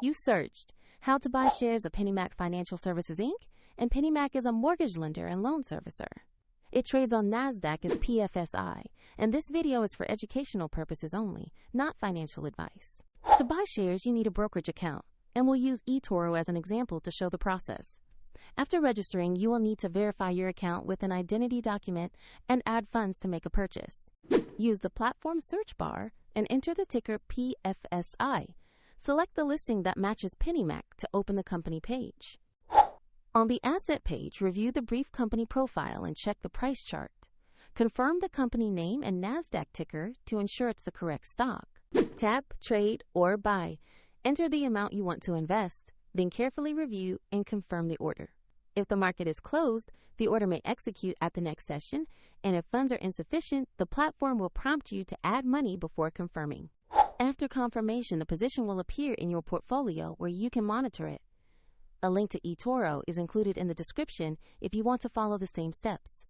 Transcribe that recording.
You searched how to buy shares of PennyMac Financial Services Inc., and PennyMac is a mortgage lender and loan servicer. It trades on NASDAQ as PFSI, and this video is for educational purposes only, not financial advice. To buy shares, you need a brokerage account, and we'll use eToro as an example to show the process. After registering, you will need to verify your account with an identity document and add funds to make a purchase. Use the platform search bar and enter the ticker PFSI. Select the listing that matches PennyMac to open the company page. On the asset page, review the brief company profile and check the price chart. Confirm the company name and NASDAQ ticker to ensure it's the correct stock. Tap, trade, or buy. Enter the amount you want to invest, then carefully review and confirm the order. If the market is closed, the order may execute at the next session, and if funds are insufficient, the platform will prompt you to add money before confirming. After confirmation, the position will appear in your portfolio where you can monitor it. A link to eToro is included in the description if you want to follow the same steps.